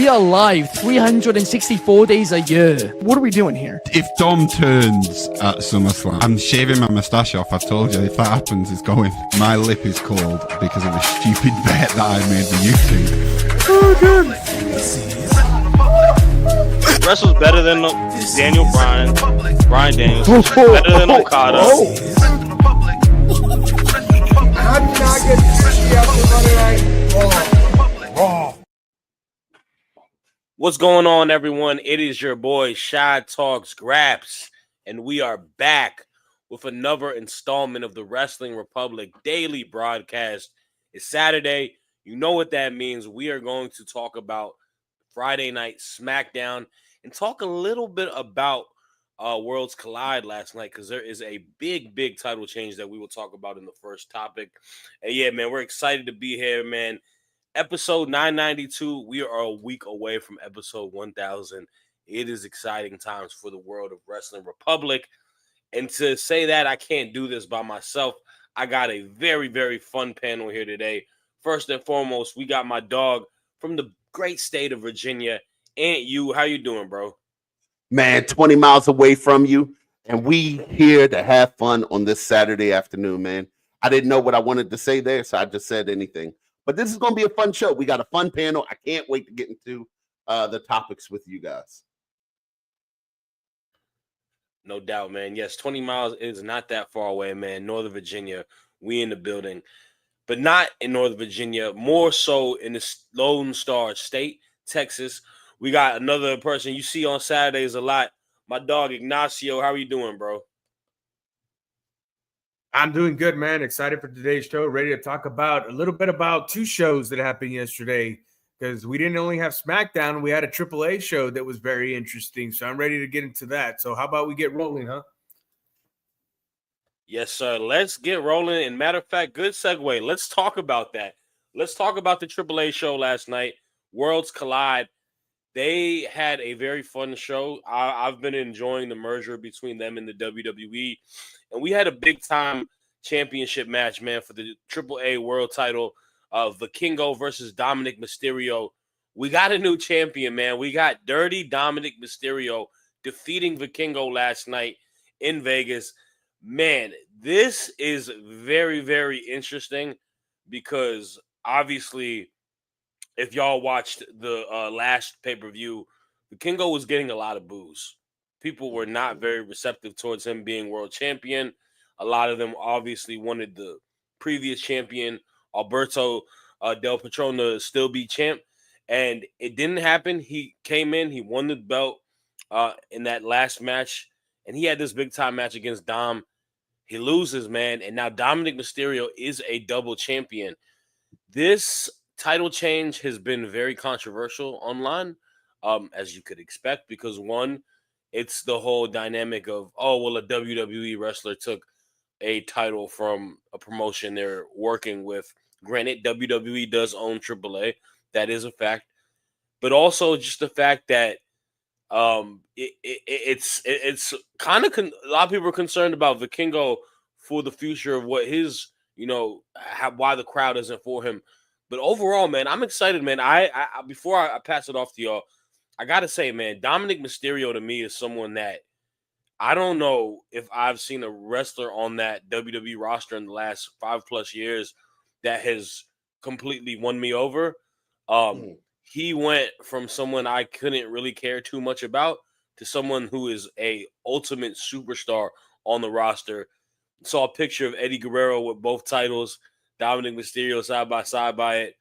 We are live 364 days a year. What are we doing here? If Dom turns at SummerSlam, I'm shaving my moustache off. I've told you, if that happens, it's going. My lip is cold because of a stupid bet that I made with YouTube. Oh, good. Wrestle's better than Daniel Bryan. Bryan Daniels. Better than Okada. How do you not get 50 after Monday Night Raw? What's going on, everyone? It is your boy Shad Talks Graps, and we are back with another installment of the Wrestling Republic daily broadcast. It's Saturday. You know what that means. We are going to talk about Friday Night SmackDown and talk a little bit about Worlds Collide last night, because there is a big title change that we will talk about in the first topic. And yeah, man, we're excited to be here, man. Episode 992, we are a week away from episode 1000. It is exciting times for the world of Wrestling Republic. And to say that I can't do this by myself, I got a very fun panel here today. First and foremost, we got my dog from the great state of Virginia, Aunt You. How you doing, bro? Man, 20 miles away from you, and we here to have fun on this Saturday afternoon, man. I didn't know what I wanted to say there, so I just said anything. But this is going to be a fun show. We got a fun panel. I can't wait to get into the topics with you guys. No doubt, man. Yes, 20 miles is not that far away, man. Northern Virginia, we in the building. But not in Northern Virginia, more so in the Lone Star State, Texas. We got another person you see on Saturdays a lot. My dog, Ignacio. How are you doing, bro? I'm doing good, man. Excited for today's show. Ready to talk about a little bit about two shows that happened yesterday, because we didn't only have SmackDown, we had a AAA show that was very interesting. So I'm ready to get into that. So how about we get rolling, huh? Yes, sir. Let's get rolling. And matter of fact, good segue. Let's talk about that. Let's talk about the AAA show last night, Worlds Collide. They had a very fun show. I've been enjoying the merger between them and the WWE. And we had a big-time championship match, man, for the AAA world title of Vikingo versus Dominik Mysterio. We got a new champion, man. We got Dirty Dominik Mysterio defeating Vikingo last night in Vegas. Man, this is very interesting, because obviously, if y'all watched the last pay-per-view, Vikingo was getting a lot of boos. People were not very receptive towards him being world champion. A lot of them obviously wanted the previous champion, Alberto Del Patron, to still be champ. And it didn't happen. He came in, he won the belt in that last match. And he had this big-time match against Dom. He loses, man. And now Dominik Mysterio is a double champion. This title change has been very controversial online, as you could expect, because one, it's the whole dynamic of, oh, well, a WWE wrestler took a title from a promotion they're working with. Granted, WWE does own AAA. That is a fact. But also just the fact that it's kind of a lot of people are concerned about Vikingo for the future of what his, why the crowd isn't for him. But overall, man, I'm excited, man. I before I pass it off to y'all, I got to say, man, Dominik Mysterio to me is someone that I don't know if I've seen a wrestler on that WWE roster in the last 5+ years that has completely won me over. He went from someone I couldn't really care too much about to someone who is a ultimate superstar on the roster. Saw a picture of Eddie Guerrero with both titles, Dominik Mysterio side by side by it.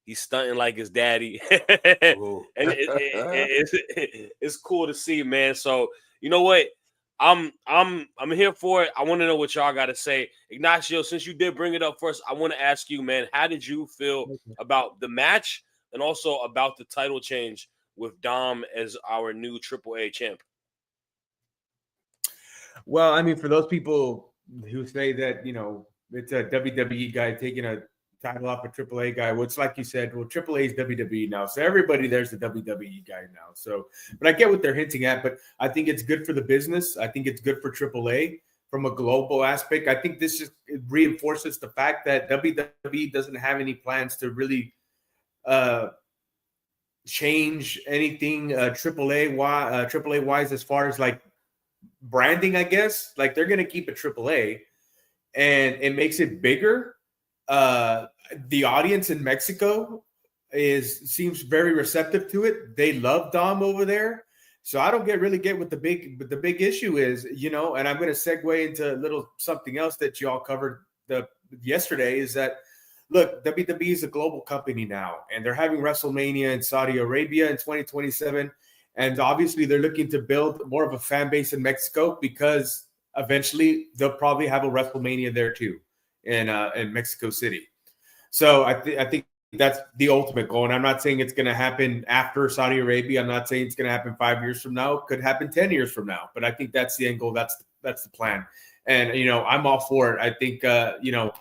He's stunting like his daddy. And it's cool to see, man. So, you know what? I'm here for it. I want to know what y'all got to say. Ignacio, since you did bring it up first, I want to ask you, man, how did you feel about the match and also about the title change with Dom as our new AAA champ? Well, I mean, for those people who say that, it's a WWE guy taking a title off a AAA guy, well, it's like you said, well, AAA is WWE now. So everybody there's a WWE guy now. So, but I get what they're hinting at, but I think it's good for the business. I think it's good for AAA from a global aspect. I think this just reinforces the fact that WWE doesn't have any plans to really change anything AAA wise as far as like branding, I guess. Like they're gonna keep it AAA, and it makes it bigger. The audience in Mexico seems very receptive to it. They love Dom over there. So I don't really get what the big issue is, you know, and I'm going to segue into a little something else that you all covered yesterday is that, look, WWE is a global company now, and they're having WrestleMania in Saudi Arabia in 2027. And obviously they're looking to build more of a fan base in Mexico because eventually they'll probably have a WrestleMania there too in Mexico City. So I think that's the ultimate goal. And I'm not saying it's going to happen after Saudi Arabia. I'm not saying it's going to happen 5 years from now. It could happen 10 years from now. But I think that's the end goal. That's the plan. And, you know, I'm all for it. I think, you know,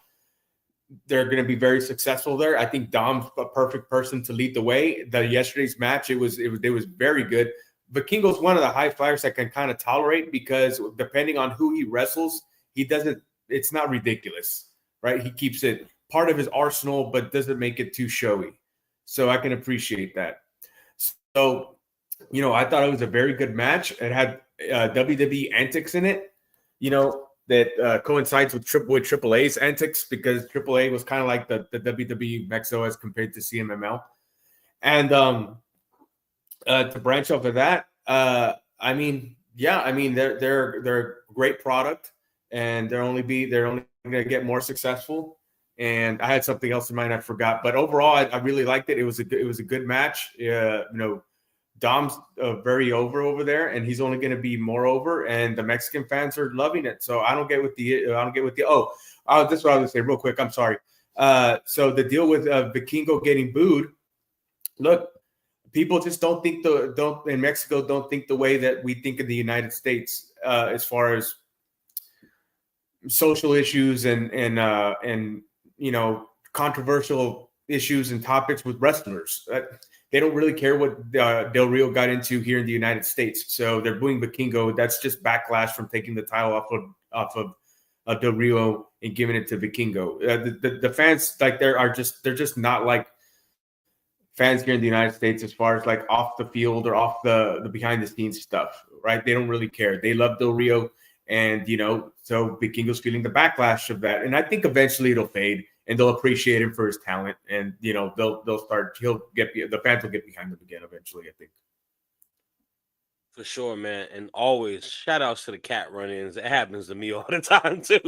they're going to be very successful there. I think Dom's a perfect person to lead the way. Yesterday's match, it was very good. Vikingo's one of the high flyers I can kind of tolerate because depending on who he wrestles, it's not ridiculous, right? He keeps it part of his arsenal, but doesn't make it too showy. So I can appreciate that. So, you know, I thought it was a very good match. It had WWE antics in it, you know, that coincides with AAA's antics because AAA was kind of like the WWE Mexico as compared to CMML. And to branch off of that, I mean, they're a great product, and they're only going to get more successful. And I had something else in mind I forgot, but overall, I really liked it. It was a good match. You know, Dom's very over there, and he's only going to be more over. And the Mexican fans are loving it. So I don't get what the this is what I was going to say real quick. I'm sorry. So the deal with Vikingo getting booed. Look, people just don't in Mexico don't think the way that we think in the United States as far as social issues and you know, controversial issues and topics with wrestlers. They don't really care what Del Rio got into here in the United States. So they're booing Vikingo. That's just backlash from taking the title off of Del Rio and giving it to Vikingo. The fans, like, they're just not like fans here in the United States as far as like off the field or off the behind the scenes stuff, right? They don't really care. They love Del Rio. And, you know, so Vikingo's feeling the backlash of that. And I think eventually it'll fade and they'll appreciate him for his talent. And, you know, the fans will get behind him again eventually, I think. For sure, man. And always shout outs to the cat run-ins. It happens to me all the time, too.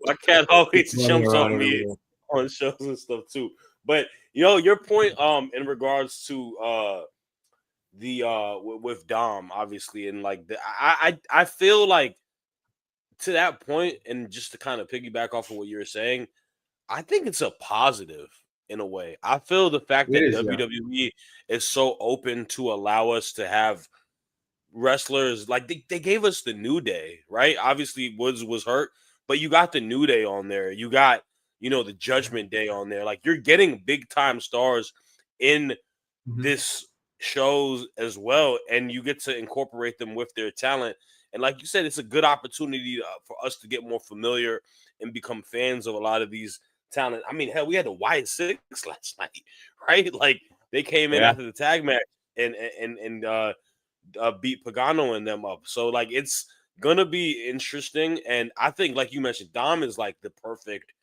My cat always jumps on me on shows and stuff, too. But, you know, your point in regards to with Dom, obviously, and like I feel like to that point, and just to kind of piggyback off of what you were saying, I think it's a positive in a way. I feel the fact that WWE is so open to allow us to have wrestlers like they gave us the New Day, right? Obviously Woods was hurt, but you got the New Day on there. You got, you know, the Judgment Day on there. Like, you're getting big time stars in this shows as well, and you get to incorporate them with their talent. And like you said, it's a good opportunity for us to get more familiar and become fans of a lot of these talent. I mean, hell, we had the Wyatt Six last night, right? Like, they came in after the tag match and beat Pagano and them up. So like, it's gonna be interesting. And I think, like you mentioned, Dom is like the perfect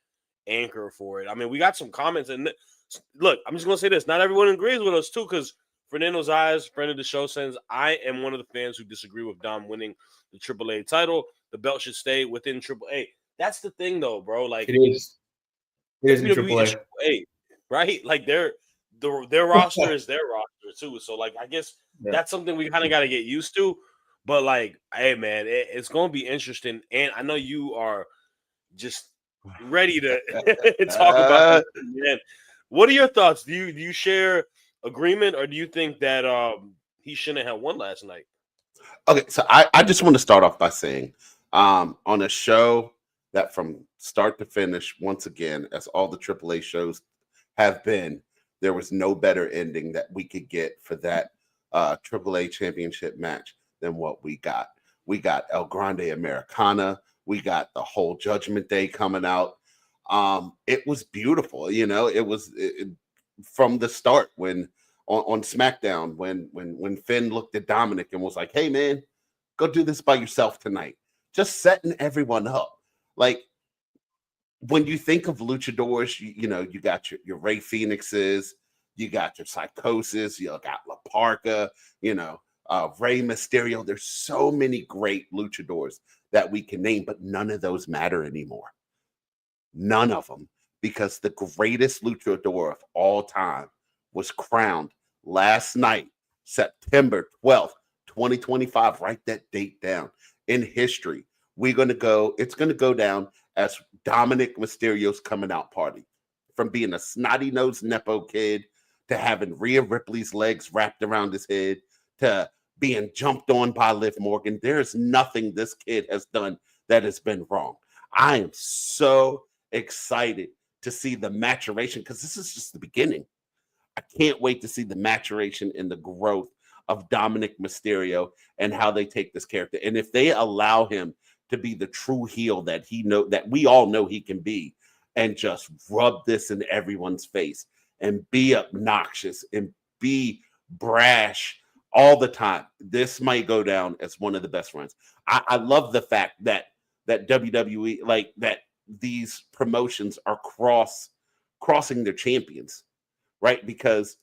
anchor for it. I mean, we got some comments, and look, I'm just gonna say this: not everyone agrees with us too, because Fernando Zayas, friend of the show, says, I am one of the fans who disagree with Dom winning the AAA title. The belt should stay within AAA. That's the thing, though, bro. Like, it is in AAA, right? Like, their roster is their roster too. So like, I guess that's something we kind of got to get used to. But like, hey man, it's gonna be interesting. And I know you are just ready to talk about this, man. What are your thoughts? Do you share agreement, or do you think that he shouldn't have won last night? Okay, so I just want to start off by saying, on a show that from start to finish, once again, as all the AAA shows have been, there was no better ending that we could get for that AAA championship match than what we got. We got El Grande Americana. We got the whole Judgment Day coming out. It was beautiful. You know, it was from the start when on SmackDown when Finn looked at Dominik and was like, "Hey man, go do this by yourself tonight." Just setting everyone up. Like when you think of luchadors, you know, you got your Rey Phoenixes, you got your Psychosis, you got La Parka, you know, Rey Mysterio. There's so many great luchadors that we can name, but none of those matter anymore. None of them, because the greatest luchador of all time was crowned last night, September 12th, 2025. Write that date down. In history, it's going to go down as Dominik Mysterio's coming out party. From being a snotty-nosed Nepo kid to having Rhea Ripley's legs wrapped around his head to being jumped on by Liv Morgan. There's nothing this kid has done that has been wrong. I am so excited to see the maturation, because this is just the beginning. I can't wait to see the maturation and the growth of Dominik Mysterio and how they take this character. And if they allow him to be the true heel that we all know he can be, and just rub this in everyone's face and be obnoxious and be brash all the time, this might go down as one of the best runs. I love the fact that WWE, like that these promotions are crossing their champions, right? Because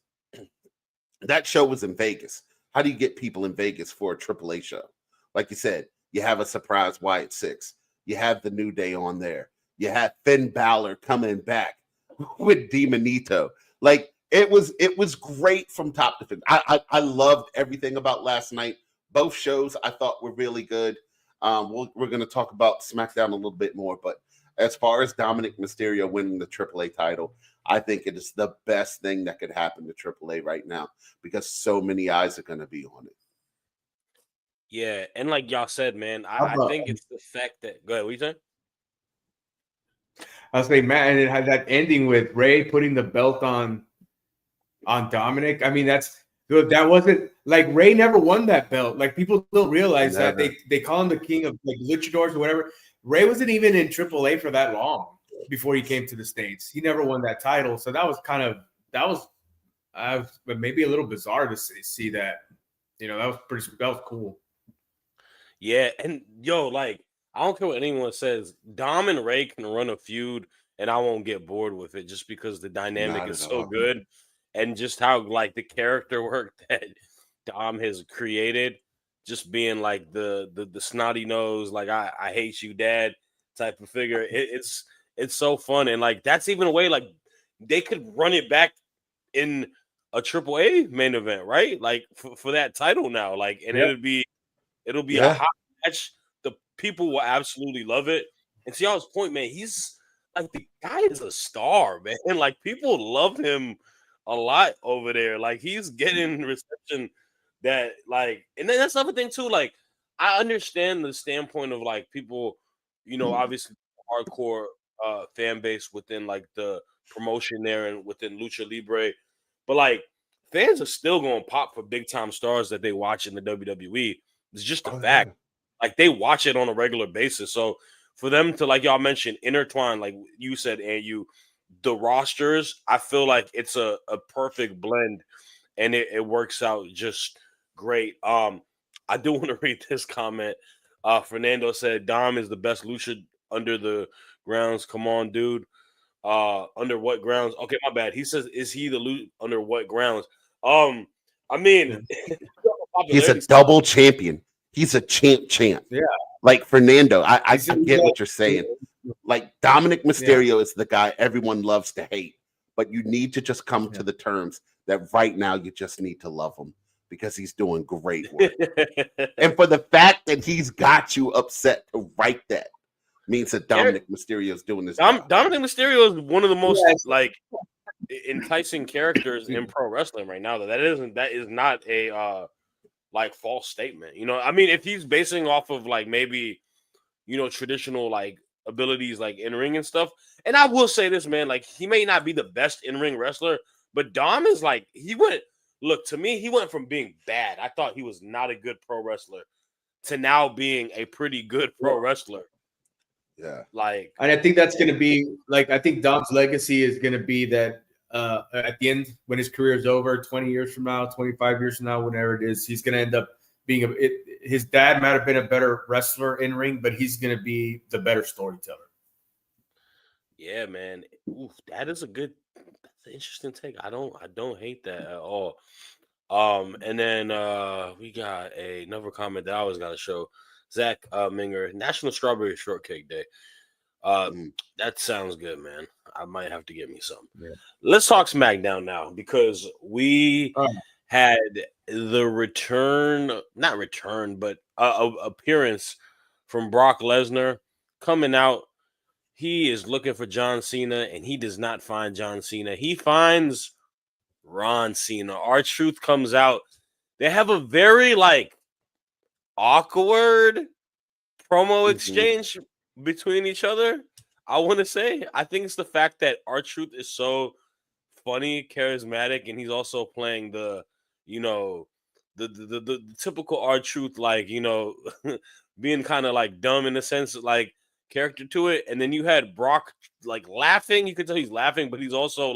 that show was in Vegas. How do you get people in Vegas for a AAA show? Like you said, you have a surprise Wyatt Six. You have the New Day on there. You have Finn Balor coming back with Demonito. Like it was great from top to bottom. I loved everything about last night. Both shows I thought were really good. We're going to talk about SmackDown a little bit more, but as far as Dominik Mysterio winning the AAA title, I think it is the best thing that could happen to AAA right now, because so many eyes are going to be on it. Yeah, and like y'all said, man, I think it's the fact that. Go ahead, what you saying? I was saying, man, and it had that ending with Rey putting the belt on Dominik. I mean, that wasn't like Rey never won that belt. Like people don't realize that they call him the king of like luchadors or whatever. Rey wasn't even in AAA for that long before he came to the States. He never won that title, so that was maybe a little bizarre to see that. You know, that was cool. Yeah, and like I don't care what anyone says. Dom and Rey can run a feud, and I won't get bored with it, just because the dynamic is so good, and just how like the character work that Dom has created, just being like the snotty nose, like I hate you, Dad type of figure. It's so fun, and like that's even a way like they could run it back in a AAA main event, right? Like for that title now, like, and it'll be a hot match. The people will absolutely love it. And to y'all's point, man, he's like, the guy is a star, man. Like people love him a lot over there. Like he's getting reception that like, and then that's the other thing too. Like I understand the standpoint of like people, you know, obviously hardcore fan base within like the promotion there and within Lucha Libre, but like fans are still going to pop for big time stars that they watch in the WWE. It's just a fact. Like they watch it on a regular basis. So for them to, like y'all mentioned, intertwine, like you said, and the rosters, I feel like it's a perfect blend, and it works out just great. I do want to read this comment. Fernando said, Dom is the best lucha under the grounds. Come on, dude. Under what grounds? Okay, my bad. He says, is he the loot under what grounds? I mean, he's a double champion. He's a champ. Yeah. Like Fernando, I get what you're saying. Like Dominik Mysterio is the guy everyone loves to hate, but you need to just come to the terms that right now you just need to love him, because he's doing great work. And for the fact that he's got you upset to write that means that Dominik Mysterio is doing this. Dominik Mysterio is one of the most like enticing characters in pro wrestling right now. That is not a like false statement. You know, I mean, if he's basing off of like maybe, you know, traditional like abilities like in ring and stuff. And I will say this, man, like he may not be the best in ring wrestler, but Dom is like, he went from being bad, I thought he was not a good pro wrestler, to now being a pretty good pro wrestler. Yeah. Like, and I think that's going to be like, I think Dom's legacy is going to be that at the end when his career is over, 20 years from now, 25 years from now, whenever it is, he's going to end up being his dad might have been a better wrestler in ring, but he's going to be the better storyteller. Yeah, man. Oof, that's an interesting take. I don't hate that at all. And then we got another comment that I always got to show. Zach Minger, National Strawberry Shortcake Day. That sounds good, man. I might have to get me some. Yeah. Let's talk SmackDown now because we had the not return, but appearance from Brock Lesnar coming out. He is looking for John Cena, and he does not find John Cena. He finds Ron Cena. R-Truth comes out. They have a very awkward promo exchange between each other. I want to say, I think it's the fact that R-Truth is so funny, charismatic, and he's also playing the typical R-Truth, being kind of dumb in a sense, character to it. And then you had Brock laughing. You could tell he's laughing, but he's also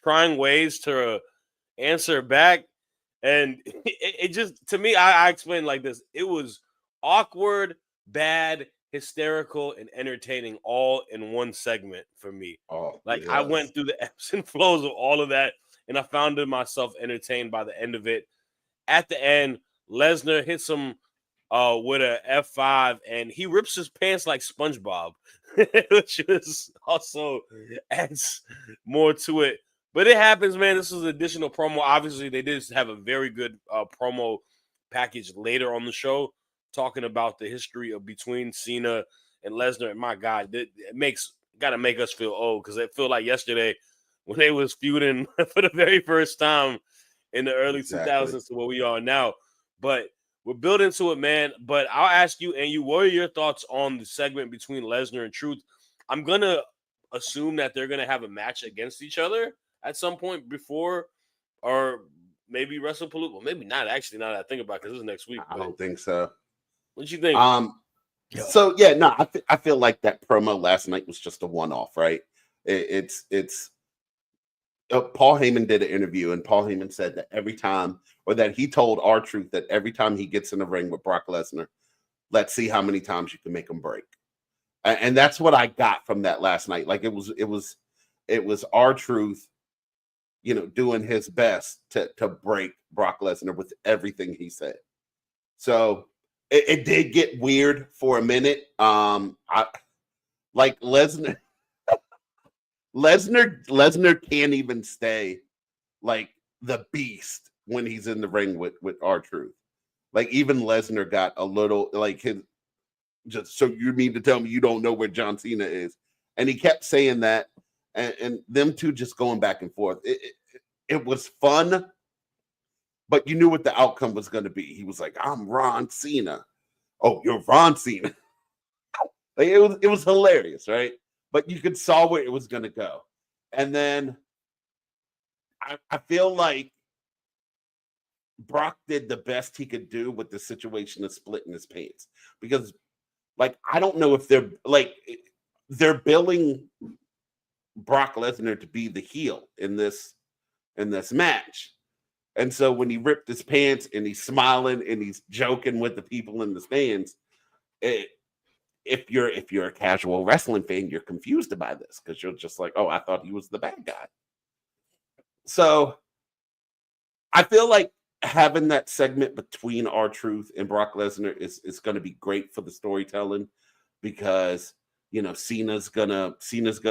trying ways to answer back. And it just, to me, I explained like this. It was awkward, bad, hysterical, and entertaining all in one segment for me. I went through the ebbs and flows of all of that, and I found myself entertained by the end of it. At the end, Lesnar hits him with a F5, and he rips his pants like SpongeBob, which is also adds more to it. But it happens, man. This is an additional promo. Obviously, they did have a very good promo package later on the show, talking about the history of between Cena and Lesnar. And my God, it got to make us feel old, because it felt like yesterday when they was feuding for the very first time in the early 2000s to where we are now. But we're building to it, man. But I'll ask you, and what are your thoughts on the segment between Lesnar and Truth? I'm going to assume that they're going to have a match against each other at some point before, or maybe WrestlePalooza. Well, maybe not, actually, now that I think about it, because this is next week. I don't think so. What you think? So, yeah, no, I feel like that promo last night was just a one-off, right? It's Paul Heyman did an interview, and Paul Heyman said that every time, or that he told R-Truth that every time he gets in the ring with Brock Lesnar, let's see how many times you can make him break. And that's what I got from that last night. Like, it was R-Truth, doing his best to break Brock Lesnar with everything he said. So it did get weird for a minute. Lesnar can't even stay like the beast when he's in the ring with R-Truth. Like, even Lesnar got a little just, so you mean to tell me you don't know where John Cena is? And he kept saying that, and them two just going back and forth. It was fun, but you knew what the outcome was going to be. He was like, "I'm Ron Cena." Oh, you're Ron Cena. It was hilarious, right? But you could saw where it was going to go. And then I feel like Brock did the best he could do with the situation of splitting his pants, because I don't know if they're billing Brock Lesnar to be the heel in this match. And so when he ripped his pants and he's smiling and he's joking with the people in the stands, if you're a casual wrestling fan, you're confused by this, because you're just like, oh, I thought he was the bad guy. So I feel like having that segment between R-Truth and Brock Lesnar is going to be great for the storytelling, because Cena's gonna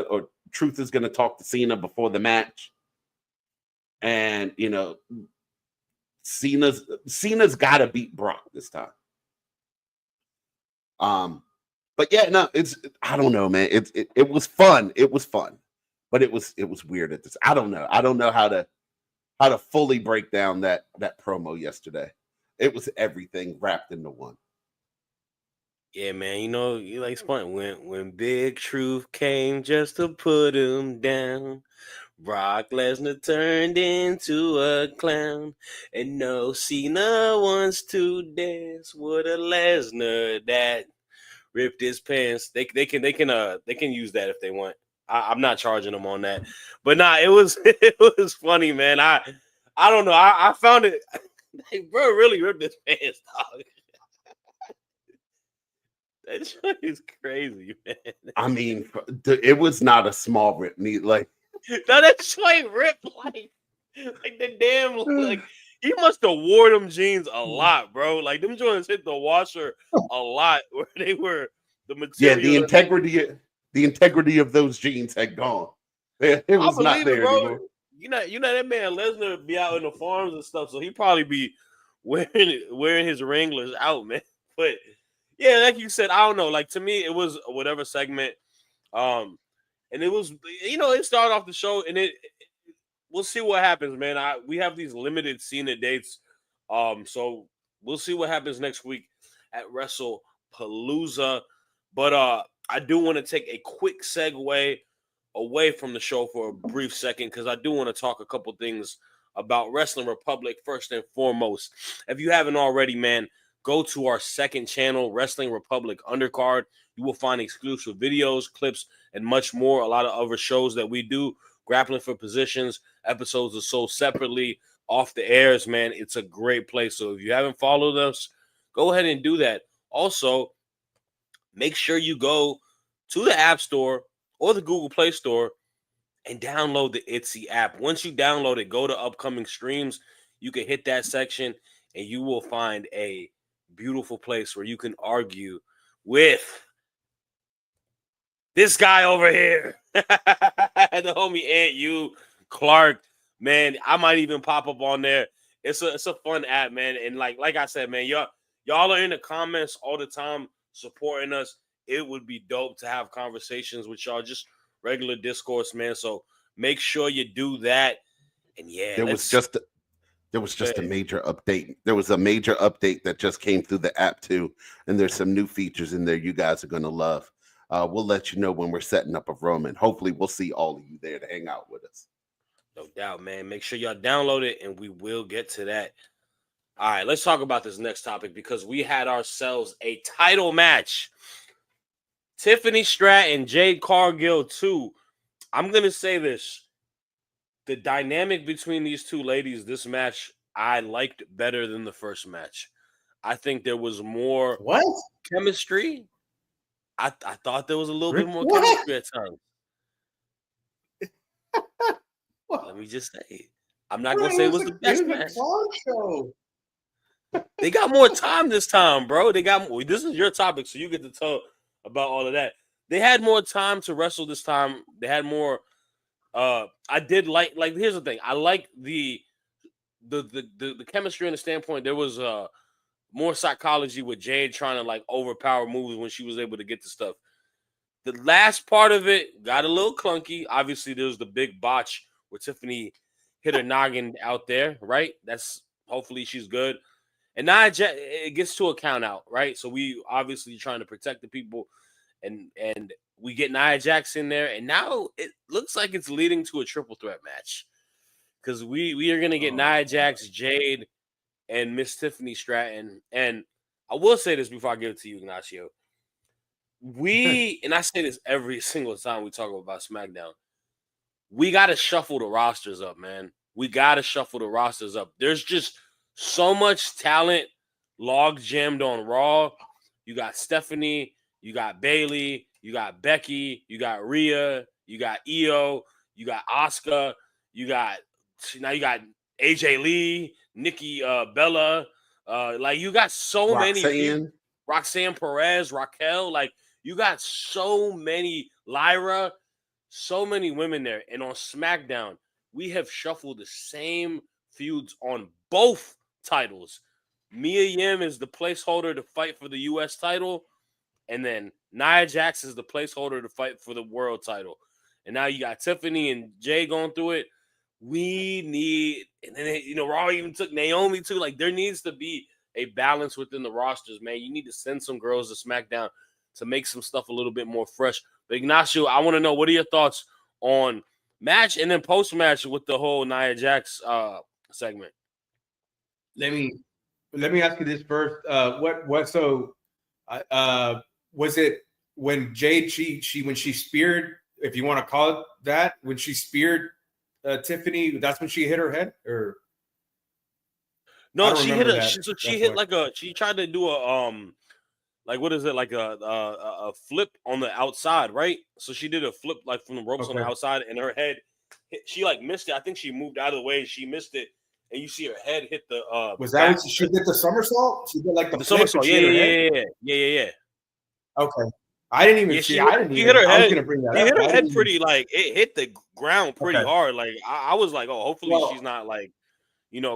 or Truth is gonna talk to Cena before the match, and Cena's got to beat Brock this time. But yeah, no, I don't know, man. It was fun. It was fun, but it was weird at this. I don't know how to fully break down that promo yesterday. It was everything wrapped into one. Yeah, man. It's fun when Big Truth came just to put him down. Brock Lesnar turned into a clown, and no Cena wants to dance with a Lesnar that ripped his pants. They can use that if they want. I'm not charging them on that. But nah, it was funny, man. I don't know. I found it. Like, bro, really ripped his pants, dog. That shit is crazy, man. I mean, it was not a small rip. Like, No, that shit ripped like the damn like he must have wore them jeans a lot, bro. Like them joints hit the washer a lot where they were the yeah, material. the integrity of those jeans had gone. It was not there anymore. You know that man Lesnar be out in the farms and stuff, so he probably be wearing his Wranglers out, man. But yeah, like you said, I don't know. Like to me, it was whatever segment. And it was, it started off the show, and we'll see what happens, man. We have these limited Cena dates, so we'll see what happens next week at WrestlePalooza. But I do want to take a quick segue away from the show for a brief second because I do want to talk a couple things about Wrestling Republic first and foremost. If you haven't already, man, go to our second channel, Wrestling Republic Undercard. You will find exclusive videos, clips, and much more. A lot of other shows that we do, Grappling for Positions, episodes are sold separately off the airs, man. It's a great place. So if you haven't followed us, go ahead and do that. Also, make sure you go to the App Store or the Google Play Store and download the Etsy app. Once you download it, go to upcoming streams. You can hit that section, and you will find a beautiful place where you can argue with this guy over here, the homie Aunt You, Clark. Man, I might even pop up on there. It's a fun app, man. And like I said, man, y'all are in the comments all the time supporting us. It would be dope to have conversations with y'all, just regular discourse, man. So make sure you do that. And yeah, there was just a major update. There was a major update that just came through the app too, and there's some new features in there you guys are gonna love. We'll let you know when we're setting up a room, and hopefully we'll see all of you there to hang out with us. No doubt, man. Make sure y'all download it, and we will get to that. All right, let's talk about this next topic because we had ourselves a title match. Tiffany Stratton, Jade Cargill 2. I'm going to say this. The dynamic between these two ladies, this match, I liked better than the first match. I think there was more chemistry. I thought there was a little bit more chemistry at times. Let me just say. I'm not going to say it was the best match. Show. They got more time this time, bro. They got more. This is your topic, so you get to talk about all of that. They had more time to wrestle this time. They had more. I did like. Here's the thing. I like the chemistry and the standpoint. There was more psychology with Jade trying to like overpower moves when she was able to get the stuff. The last part of it got a little clunky. Obviously, there was the big botch where Tiffany hit her noggin out there. Right. That's hopefully she's good. And now it gets to a count out, right? So we obviously trying to protect the people, and we get Nia Jax in there, and now it looks like it's leading to a triple threat match because we are gonna get Nia Jax, Jade, and Miss Tiffany Stratton. And I will say this before I give it to you, Ignacio. And I say this every single time we talk about SmackDown, we gotta shuffle the rosters up, man. We gotta shuffle the rosters up. There's just so much talent log jammed on Raw. You got Stephanie, you got Bayley, you got Becky, you got Rhea, you got Io, you got Asuka, you got AJ Lee, Nikki Bella, like you got so many people. Roxanne Perez, Raquel, like you got so many, Lyra, so many women there. And on SmackDown, we have shuffled the same feuds on both titles. Mia Yim is the placeholder to fight for the U.S. title, and then Nia Jax is the placeholder to fight for the world title. And now you got Tiffany and Jay going through it. We need, and then Raw even took Naomi too. Like there needs to be a balance within the rosters, man. You need to send some girls to SmackDown to make some stuff a little bit more fresh. But Ignacio, I want to know, what are your thoughts on match and then post match with the whole Nia Jax segment? Let me ask you this first. Was it when Jade when she speared if you want to call it that, when she speared Tiffany, that's when she hit her head, or no, she hit that. she hit like she tried to do a like what is it, like a flip on the outside, right? So she did a flip like from the ropes on the outside, and her head she like missed it. I think she moved out of the way and she missed it, and you see her head hit the was that what she did, the somersault? She did like the somersault. Yeah. Okay. I didn't even see. I didn't even. I was gonna bring that up. She hit her head pretty, like it hit the ground pretty hard. Like I was like, oh, hopefully she's not like,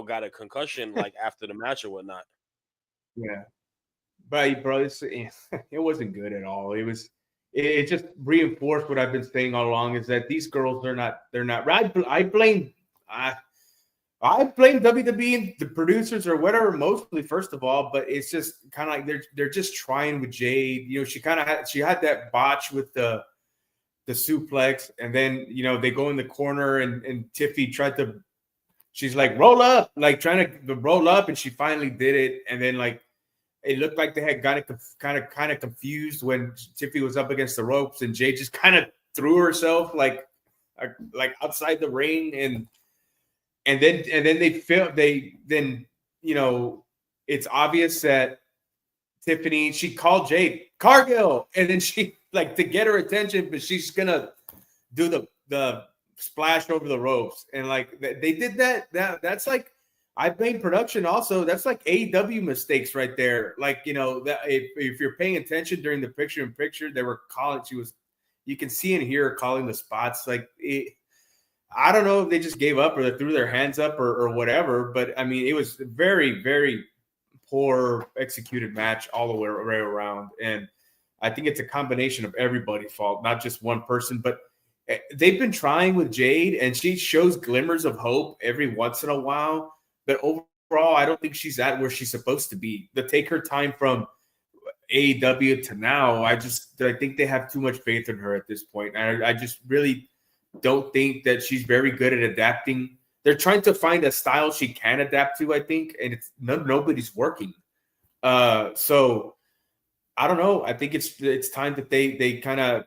got a concussion like after the match or whatnot. Yeah, but bro, it wasn't good at all. It just reinforced what I've been saying all along, is that these girls they're not right. I blame WWE and the producers or whatever, mostly, first of all, but it's just kind of like they're just trying with Jade. She had that botch with the suplex, and then they go in the corner and Tiffy she's like roll up, like trying to roll up, and she finally did it, and then like it looked like they had got it kind of confused when Tiffy was up against the ropes, and Jade just kind of threw herself like outside the ring, and then it's obvious that Tiffany, she called Jade Cargill, and then she like to get her attention, but she's gonna do the splash over the ropes, and like they did that. That's like, I blame production also. That's like AEW mistakes right there. Like that if you're paying attention during the picture-in-picture, they were calling. You can see and hear her calling the spots like it. I don't know if they just gave up or they threw their hands up or whatever, but I mean, it was a very, very poor executed match all the way around. And I think it's a combination of everybody's fault, not just one person, but they've been trying with Jade, and she shows glimmers of hope every once in a while. But overall, I don't think she's at where she's supposed to be. To take her time from AEW to now, I think they have too much faith in her at this point. And I just really don't think that she's very good at adapting. They're trying to find a style she can adapt to, I think, and it's nobody's working. So I don't know. I think it's time that they kind of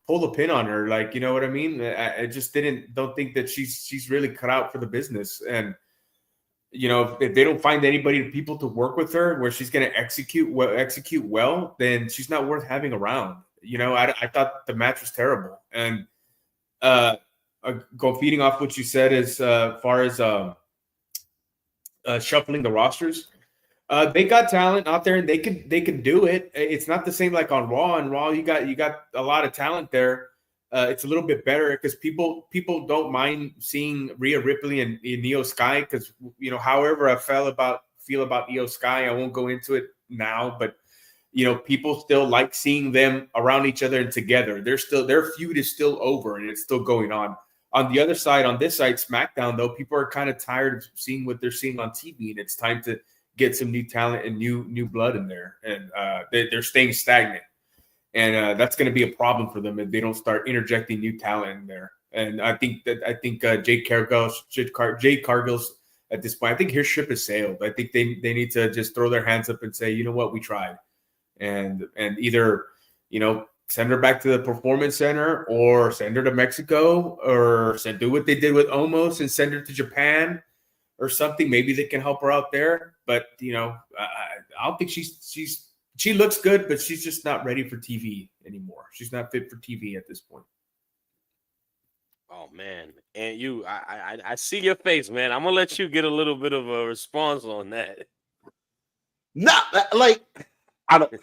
pull the pin on her. Like, you know what I mean? I just don't think that she's really cut out for the business. And if they don't find people to work with her where she's going to execute well, then she's not worth having around. I thought the match was terrible. And feeding off what you said as far as shuffling the rosters, they got talent out there and they can do it. It's not the same like on Raw. And Raw, you got a lot of talent there. It's a little bit better because people don't mind seeing Rhea Ripley and Io Sky, because however I feel about Io Sky, I won't go into it now, but people still like seeing them around each other and together. Their feud is still over and it's still going on. On the other side, on this side, SmackDown, though, people are kind of tired of seeing what they're seeing on TV, and it's time to get some new talent and new blood in there. And they're staying stagnant, and that's going to be a problem for them if they don't start interjecting new talent in there. And I think Jade Cargill's at this point, I think his ship has sailed. I think they need to just throw their hands up and say, you know what, we tried. And either, send her back to the Performance Center or send her to Mexico or do what they did with Omos and send her to Japan or something. Maybe they can help her out there. But, I don't think she looks good, but she's just not ready for TV anymore. She's not fit for TV at this point. Oh, man. And I see your face, man. I'm going to let you get a little bit of a response on that. No, like, I don't.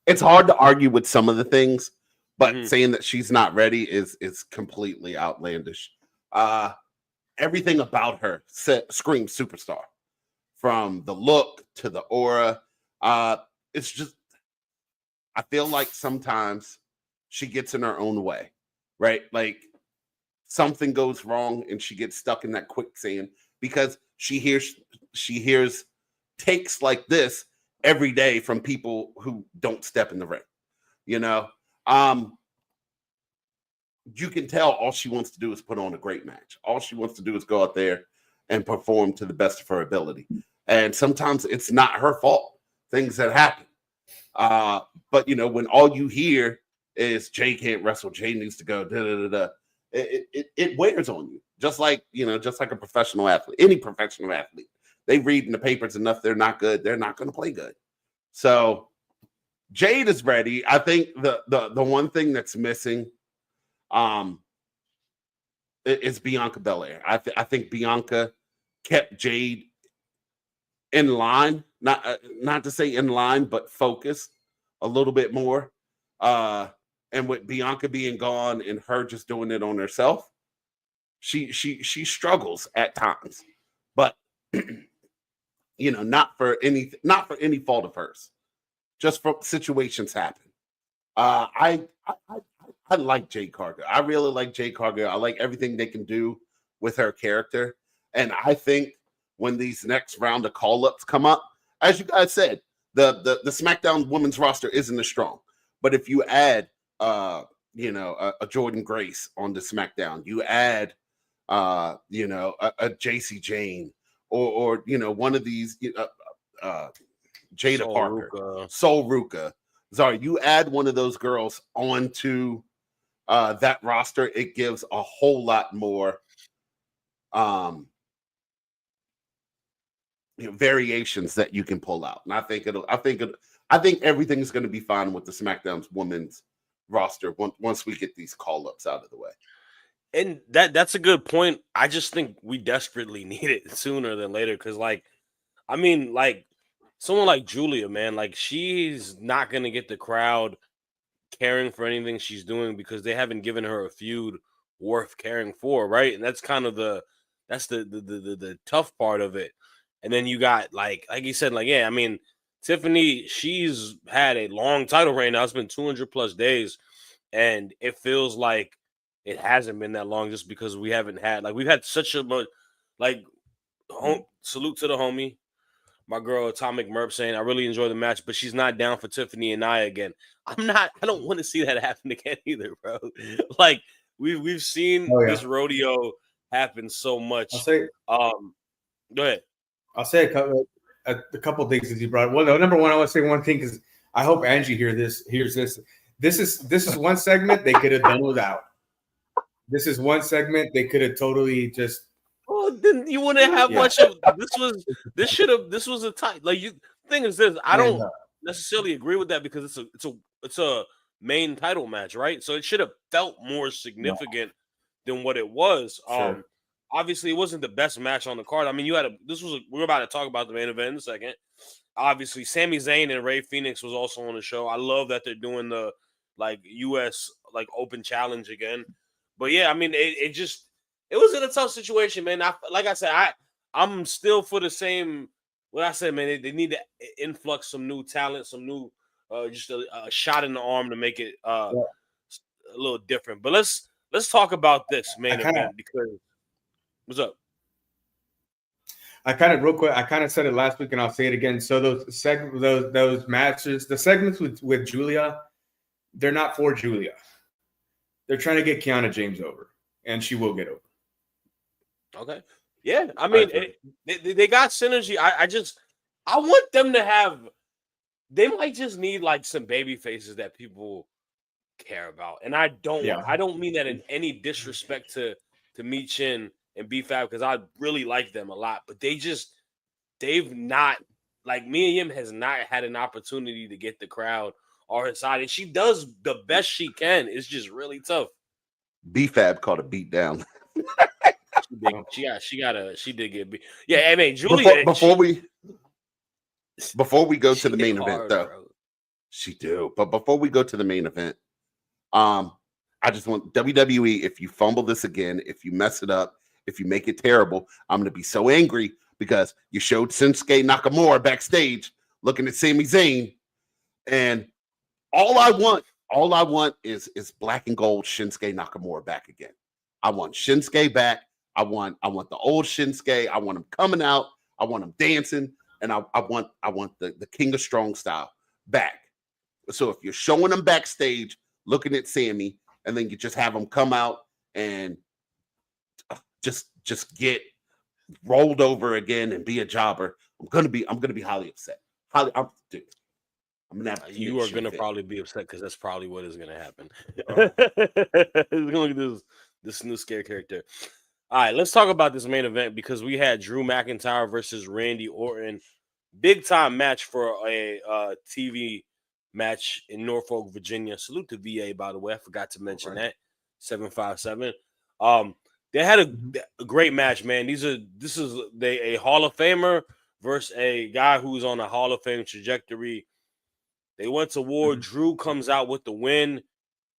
It's hard to argue with some of the things, but saying that she's not ready is completely outlandish. Everything about her screams superstar, from the look to the aura. It's just, I feel like sometimes she gets in her own way, right? Like something goes wrong and she gets stuck in that quicksand because she hears takes like this every day from people who don't step in the ring. You can tell all she wants to do is put on a great match. All she wants to do is go out there and perform to the best of her ability. And sometimes it's not her fault, things that happen. But when all you hear is Jay can't wrestle. Jay needs to go. Da, da, da, da. It wears on you, just like a professional athlete. Any professional athlete, they read in the papers enough. They're not good. They're not going to play good. So Jade is ready. I think the one thing that's missing, is Bianca Belair. I think Bianca kept Jade in line, not to say in line, but focused a little bit more. And with Bianca being gone and her just doing it on herself, she struggles at times. But not for any fault of hers, just from situations happen. I like Jade Cargill. I really like Jade Cargill. I like everything they can do with her character, and I think when these next round of call-ups come up, as you guys said, the SmackDown women's roster isn't as strong, but if you add a Jordan Grace on the SmackDown, you add a JC Jane or one of these Jada Parker, Sol Ruka. Sorry, you add one of those girls onto that roster, it gives a whole lot more variations that you can pull out. And I think everything's going to be fine with the SmackDown's women's roster once we get these call-ups out of the way. And that's a good point. I just think we desperately need it sooner than later. Because, someone like Julia, man, she's not going to get the crowd caring for anything she's doing because they haven't given her a feud worth caring for, right? And that's kind of the tough part of it. And then you got, like you said, Tiffany, she's had a long title reign now. It's been 200+ days. And it feels like it hasn't been that long just because we haven't had, we've had such a much, salute to the homie, my girl Atomic Merp, saying, I really enjoy the match, but she's not down for Tiffany and Nia again. I don't want to see that happen again either, bro. We've seen this rodeo happen so much. Go ahead. I'll say a couple things as you brought. Well, no, number one, I want to say one thing because I hope Angie hears this. This is one segment they could have done without. This is one segment they could have totally just. Oh, then you wouldn't have much of this was a tight. Thing is this, I don't necessarily agree with that because it's a main title match, right? So it should have felt more significant than what it was. Sure. Obviously, it wasn't the best match on the card. I mean, we're about to talk about the main event in a second. Obviously, Sami Zayn and Rey Fenix was also on the show. I love that they're doing the US open challenge again. But yeah, I mean, it was in a tough situation, man. I'm still for the same. What I said, man, they need to influx some new talent, some new, just a shot in the arm to make it a little different. But let's talk about this main event because what's up? I real quick. I said it last week, and I'll say it again. So those matches, the segments with Julia, they're not for Julia. They're trying to get Kiana James over, and she will get over. Okay. Yeah, I mean, they got synergy. I want them to have. They might just need some baby faces that people care about, and I don't. Yeah. I don't mean that in any disrespect to Mi Chin and B-Fab because I really like them a lot, but they've not Mia Yim has not had an opportunity to get the crowd on her side, and she does the best she can. It's just really tough. B-Fab caught a beat down. She did get beat. Yeah, I mean, Julia. Before we go to the main event, though, bro. She do. But before we go to the main event, I just want WWE. If you fumble this again, if you mess it up, if you make it terrible, I'm gonna be so angry because you showed Shinsuke Nakamura backstage looking at Sami Zayn, and all I want is black and gold Shinsuke Nakamura back again. I want Shinsuke back. I want the old Shinsuke. I want him coming out. I want him dancing, and I want the King of Strong style back. So if you're showing him backstage, looking at Sammy, and then you just have him come out and just get rolled over again and be a jobber, I'm gonna be highly upset. Dude. I'm gonna have You are connection gonna fit. probably be upset because that's probably what is gonna happen. Oh. Look at this new scare character. All right, let's talk about this main event because we had Drew McIntyre versus Randy Orton. Big time match for a TV match in Norfolk, Virginia. Salute to VA, by the way. I forgot to mention that. 757. They had a great match, man. This is a Hall of Famer versus a guy who's on a Hall of Fame trajectory. They went to war. Drew comes out with the win,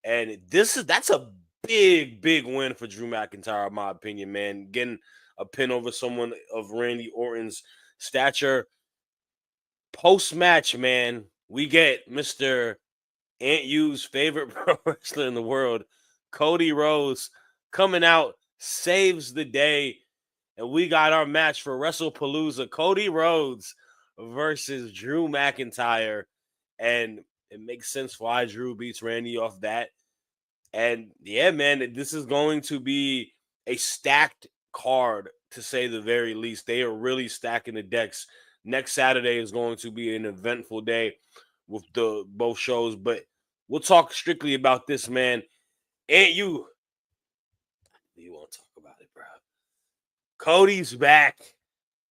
and that's a big win for Drew McIntyre, in my opinion, man. Getting a pin over someone of Randy Orton's stature. Post match, man, we get Mr. Aunt U's favorite pro wrestler in the world, Cody Rhodes, coming out, saves the day, and we got our match for WrestlePalooza: Cody Rhodes versus Drew McIntyre. And it makes sense why Drew beats Randy off that. And yeah, man, this is going to be a stacked card, to say the very least. They are really stacking the decks. Next Saturday is going to be an eventful day with both shows, but we'll talk strictly about this, man. And you want to talk about it, bro? Cody's back.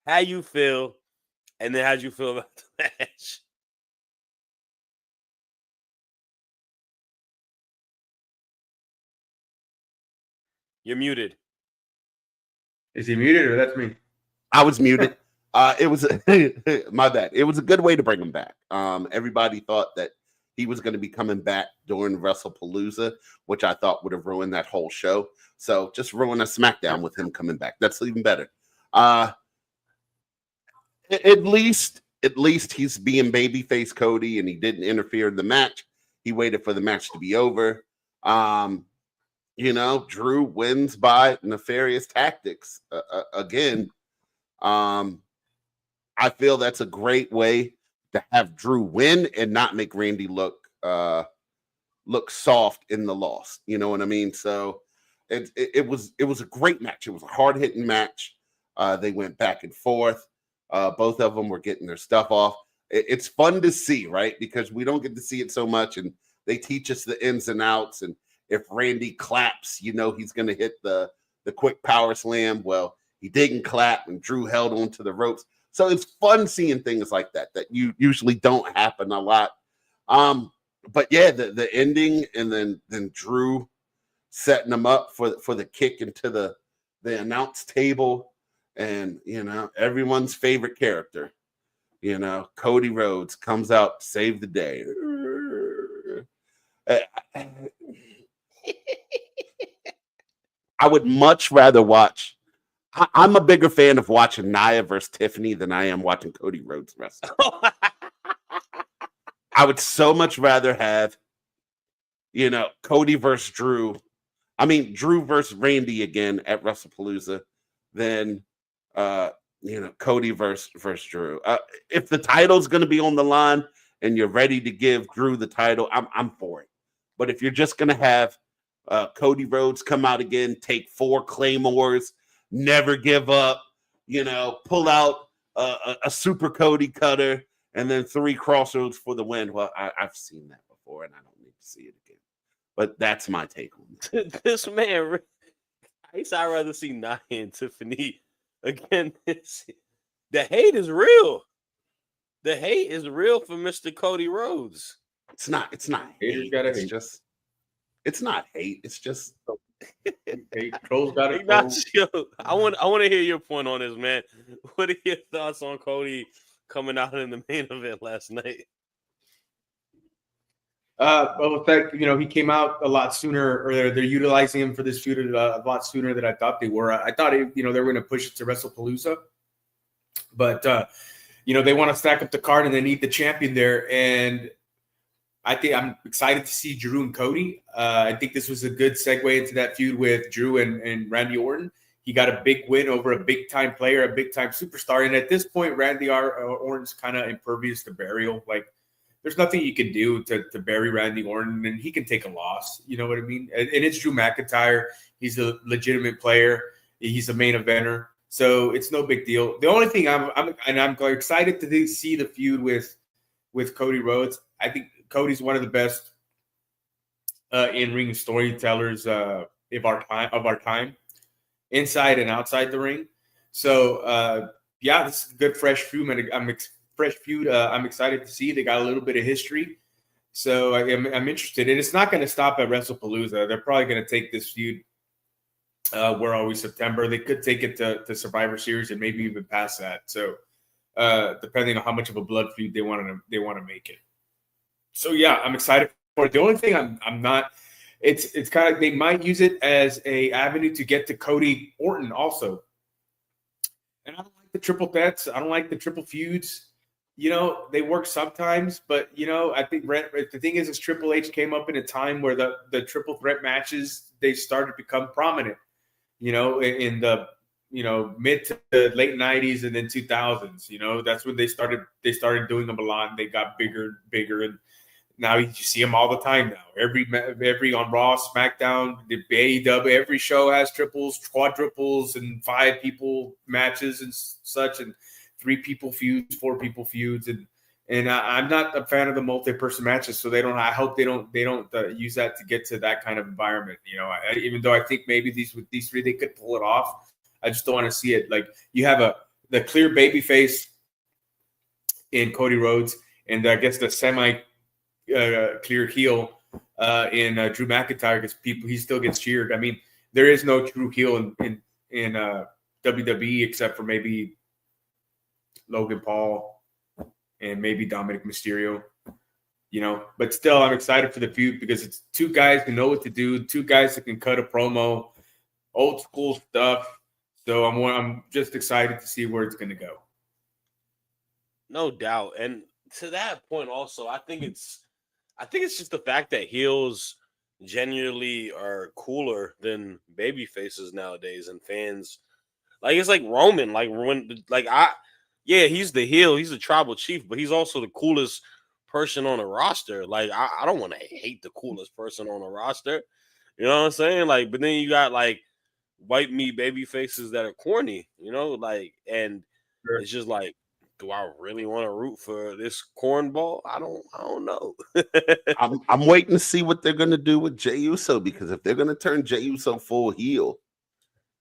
How you feel? And then how'd you feel about the match? You're muted. Is he muted or that's me? I was muted. It was my bad. It was a good way to bring him back. Everybody thought that he was going to be coming back during WrestlePalooza, which I thought would have ruined that whole show. So just ruin a SmackDown with him coming back. That's even better. At least he's being babyface Cody, and he didn't interfere in the match. He waited for the match to be over. Drew wins by nefarious tactics again. I feel that's a great way to have Drew win and not make Randy look soft in the loss. You know what I mean? So it was a great match. It was a hard-hitting match. They went back and forth. Both of them were getting their stuff off. It's fun to see, right? Because we don't get to see it so much, and they teach us the ins and outs. And if Randy claps, he's going to hit the quick power slam. Well, he didn't clap, and Drew held on to the ropes. So it's fun seeing things like that you usually don't happen a lot. But yeah, the ending, and then Drew setting them up for the kick into the announce table, and everyone's favorite character, Cody Rhodes comes out to save the day. I would much rather watch. I'm a bigger fan of watching Nia versus Tiffany than I am watching Cody Rhodes wrestle. I would so much rather have, Cody versus Drew. I mean, Drew versus Randy again at WrestlePalooza than, Cody versus Drew. If the title's going to be on the line and you're ready to give Drew the title, I'm for it. But if you're just going to have Cody Rhodes come out again, take 4 claymores, never give up, pull out a super Cody cutter, and then 3 crossroads for the win. Well, I've seen that before, and I don't need to see it again. But that's my take on it. This man, I'd rather see Nia and Tiffany again. The hate is real. The hate is real for Mr. Cody Rhodes. It's not hate. It's not hate. It's just Trolls got it. Ignacio, I want to hear your point on this, man. What are your thoughts on Cody coming out in the main event last night? Well, in fact, he came out a lot sooner, or they're utilizing him for this feud a lot sooner than I thought they were. I thought, they were going to push it to WrestlePalooza, but they want to stack up the card and they need the champion there. And I think I'm excited to see Drew and Cody. I think this was a good segue into that feud with Drew and Randy Orton. He got a big win over a big-time player, a big-time superstar. And at this point, Randy Orton's kind of impervious to burial. Like, there's nothing you can do to bury Randy Orton, and he can take a loss. You know what I mean? And it's Drew McIntyre. He's a legitimate player. He's a main eventer. So it's no big deal. The only thing I'm excited to see the feud with Cody Rhodes. I think Cody's one of the best in-ring storytellers of our time, inside and outside the ring. So yeah, this is good fresh feud. I'm excited to see. They got a little bit of history, so I'm interested. And it's not going to stop at WrestlePalooza. They're probably going to take this feud. Where are we? September. They could take it to Survivor Series and maybe even past that. So depending on how much of a blood feud they want to make it. So yeah, I'm excited for it. The only thing I'm not. It's kind of, they might use it as a avenue to get to Cody Orton also. And I don't like the triple threats. I don't like the triple feuds. They work sometimes, but I think the thing is Triple H came up in a time where the triple threat matches, they started to become prominent. In the mid to the late 90s and then 2000s. That's when they started doing them a lot, and they got bigger, and now you see them all the time now. Every on Raw, SmackDown, the AEW, every show has triples, quadruples, and 5 people matches and such, and 3 people feuds, 4 people feuds, and I'm not a fan of the multi-person matches. So I hope they don't use that to get to that kind of environment. Even though I think maybe with these 3 they could pull it off, I just don't want to see it. Like, you have the clear baby face in Cody Rhodes, and I guess the semi clear heel in Drew McIntyre, because he still gets cheered. I mean, there is no true heel in WWE except for maybe Logan Paul and maybe Dominik Mysterio. But still, I'm excited for the feud because it's 2 guys who know what to do, 2 guys that can cut a promo, old school stuff. So I'm just excited to see where it's going to go. No doubt. And to that point also, I think it's just the fact that heels genuinely are cooler than baby faces nowadays, and fans, like, it's like Roman, he's the heel, he's the tribal chief, but he's also the coolest person on the roster. Like, I don't want to hate the coolest person on the roster. You know what I'm saying? Like, but then you got like white meat baby faces that are corny, and Sure. it's just like, do I really want to root for this cornball? I don't know. I'm waiting to see what they're gonna do with Jey Uso, because if they're gonna turn Jey Uso full heel,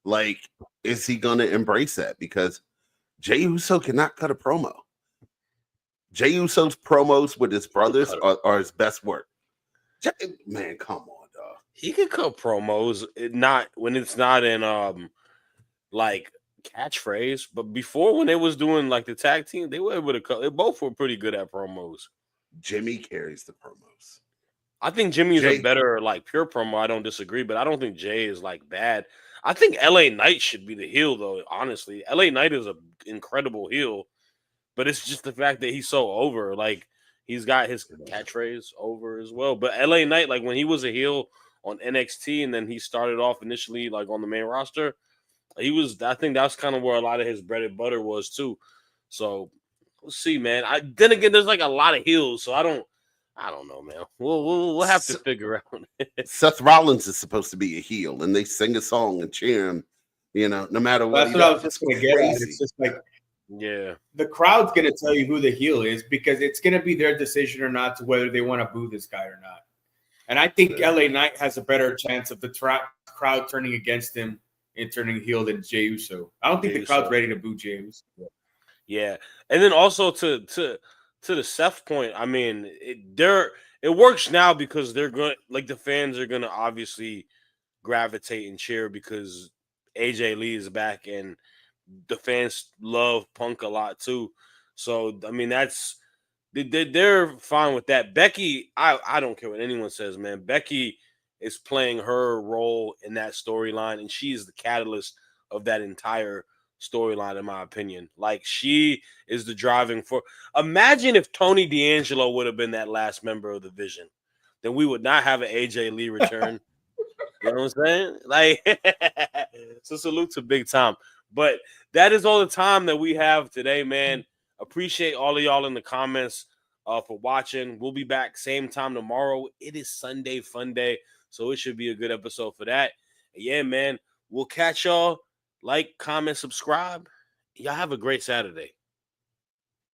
like, is he gonna embrace that? Because Jey Uso cannot cut a promo. Jey Uso's promos with his brothers are his best work. Man, come on, dog. He could cut promos, not when it's not in like catchphrase, but before, when they was doing like the tag team, they were able to cut. They both were pretty good at promos. Jimmy carries the promos. I think Jimmy is a better like pure promo. I don't disagree, but I don't think Jay is like bad. I think LA Knight should be the heel, though. Honestly, LA Knight is an incredible heel, but it's just the fact that he's so over. Like, he's got his catchphrase over as well. But LA Knight, like, when he was a heel on NXT and then he started off initially like on the main roster, I think that's kind of where a lot of his bread and butter was too. So we'll see, man. Then again, there's like a lot of heels, so I don't know, man. We'll have to figure out. Seth Rollins is supposed to be a heel, and they sing a song and cheer him, no matter what. That's what I was just going to get at. It's just like, yeah, the crowd's going to tell you who the heel is, because it's going to be their decision or not to whether they want to boo this guy or not. And I think LA Knight has a better chance of the crowd turning against him and turning heel than Jey Uso. I don't think the crowd's ready to boo Jey Uso. Yeah, and then also to the Seth point, I mean, it works now because they're going, like, the fans are going to obviously gravitate and cheer because AJ Lee is back, and the fans love Punk a lot too. So I mean, they're fine with that. Becky, I don't care what anyone says, man. Becky is playing her role in that storyline, and she is the catalyst of that entire storyline, in my opinion. Like, she is the driving force. Imagine if Tony D'Angelo would have been that last member of the Vision, then we would not have an AJ Lee return. You know what I'm saying? Like, so salute to Big Time. But that is all the time that we have today, man. Appreciate all of y'all in the comments for watching. We'll be back same time tomorrow. It is Sunday Fun Day, so it should be a good episode for that. And yeah, man, we'll catch y'all. Like, comment, subscribe. Y'all have a great Saturday.